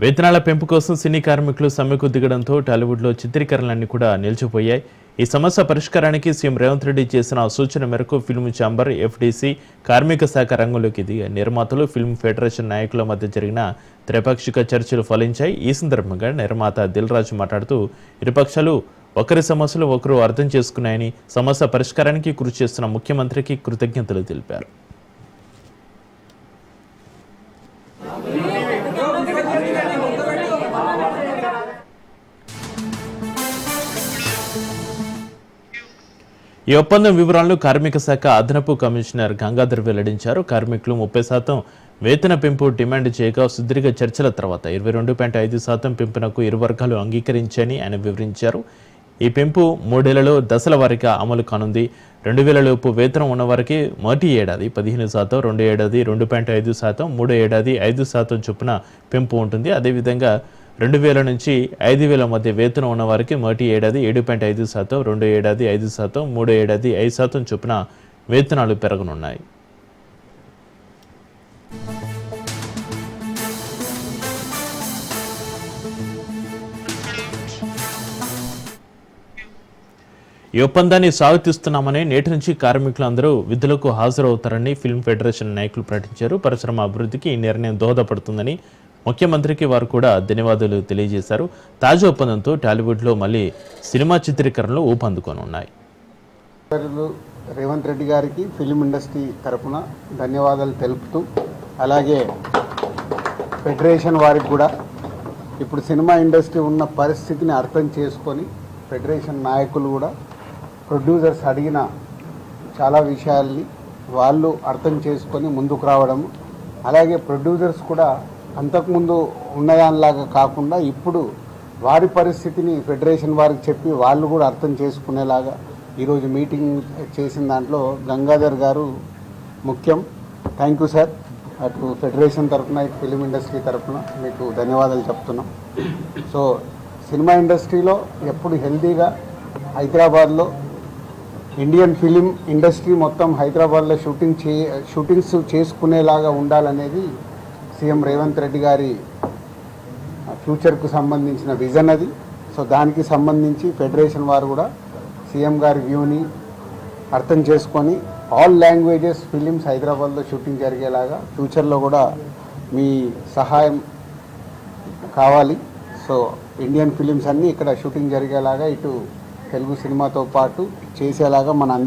వేతనాల పెంపు కోసం సినీ కార్మికులు సమ్మెకు దిగడంతో టాలీవుడ్లో చిత్రీకరణలన్నీ కూడా నిలిచిపోయాయి. ఈ సమస్య పరిష్కారానికి సీఎం రేవంత్ రెడ్డి చేసిన సూచన మేరకు ఫిల్మ్ ఛాంబర్, ఎఫ్డీసీ, కార్మిక శాఖ రంగంలోకి దిగాయి. నిర్మాతలు, ఫిల్మ్ ఫెడరేషన్ నాయకుల మధ్య జరిగిన త్రైపాక్షిక చర్చలు ఫలించాయి. ఈ సందర్భంగా నిర్మాత దిల్ రాజు మాట్లాడుతూ ఇరుపక్షాలు ఒకరి సమస్యలు ఒకరు అర్థం చేసుకున్నాయని, సమస్య పరిష్కారానికి కృషి చేస్తున్న ముఖ్యమంత్రికి కృతజ్ఞతలు తెలిపారు. ఈ ఒప్పందం వివరాలను కార్మిక శాఖ అదనపు కమిషనర్ గంగాధర్ వెల్లడించారు. కార్మికులు 30% వేతన పెంపు డిమాండ్ చేయగా సుదీర్ఘ చర్చల తర్వాత 22.5% పెంపునకు ఇరు వర్గాలు అంగీకరించాయని ఆయన వివరించారు. ఈ పెంపు 3 ఏళ్లలో దశల వారీగా అమలు కానుంది. 2000 లోపు వేతనం ఉన్నవారికి మొదటి ఏడాది 15%, 2 ఏడాది 2.5%, 3 ఏడాది 5% చొప్పున పెంపు ఉంటుంది. అదేవిధంగా 2000 నుంచి 5000 మధ్య వేతనం ఉన్నవారికి మొదటి ఏడాది 7.5%, 2 ఏడాది 5%, 3 ఏడాది 5% చొప్పున వేతనాలు పెరగనున్నాయి. ఈ ఒప్పందాన్ని స్వాగతిస్తున్నామని, నేటి నుంచి కార్మికులందరూ విధులకు హాజరవుతారని ఫిల్మ్ ఫెడరేషన్ నాయకులు ప్రకటించారు. పరిశ్రమ అభివృద్ధికి ఈ నిర్ణయం దోహదపడుతుందని ముఖ్యమంత్రికి వారు కూడా ధన్యవాదాలు తెలియజేశారు. తాజా ఒప్పందంతో టాలీవుడ్లో మళ్ళీ సినిమా చిత్రీకరణలు ఊపందుకోనున్నాయి. రేవంత్ రెడ్డి గారికి ఫిల్మ్ ఇండస్ట్రీ తరఫున ధన్యవాదాలు తెలుపుతూ, అలాగే ఫెడరేషన్ వారికి కూడా ఇప్పుడు సినిమా ఇండస్ట్రీ ఉన్న పరిస్థితిని అర్థం చేసుకొని ఫెడరేషన్ నాయకులు కూడా ప్రొడ్యూసర్స్ అడిగిన చాలా విషయాల్ని వాళ్ళు అర్థం చేసుకొని ముందుకు రావడము, అలాగే ప్రొడ్యూసర్స్ కూడా అంతకుముందు ఉన్నదానిలాగా కాకుండా ఇప్పుడు వారి పరిస్థితిని ఫెడరేషన్ వారికి చెప్పి వాళ్ళు కూడా అర్థం చేసుకునేలాగా ఈరోజు మీటింగ్ చేసిన దాంట్లో గంగాధర్ గారు ముఖ్యం. Thank you sir. అటు ఫెడరేషన్ తరఫున, ఇటు ఫిలిం ఇండస్ట్రీ తరఫున మీకు ధన్యవాదాలు చెప్తున్నాం. సో సినిమా ఇండస్ట్రీలో ఎప్పుడు హెల్తీగా హైదరాబాద్లో ఇండియన్ ఫిలిం ఇండస్ట్రీ మొత్తం హైదరాబాద్లో షూటింగ్స్ చేసుకునేలాగా ఉండాలనేది సీఎం రేవంత్ రెడ్డి గారి ఫ్యూచర్కు సంబంధించిన విజన్ అది. సో దానికి సంబంధించి ఫెడరేషన్ వారు కూడా సీఎం గారి వ్యూని అర్థం చేసుకొని ఆల్ లాంగ్వేజెస్ ఫిలిమ్స్ హైదరాబాద్లో షూటింగ్ జరిగేలాగా ఫ్యూచర్లో కూడా మీ సహాయం కావాలి. సో ఇండియన్ ఫిలిమ్స్ అన్నీ ఇక్కడ షూటింగ్ జరిగేలాగా ఇటు తెలుగు సినిమాతో పాటు చేసేలాగా మన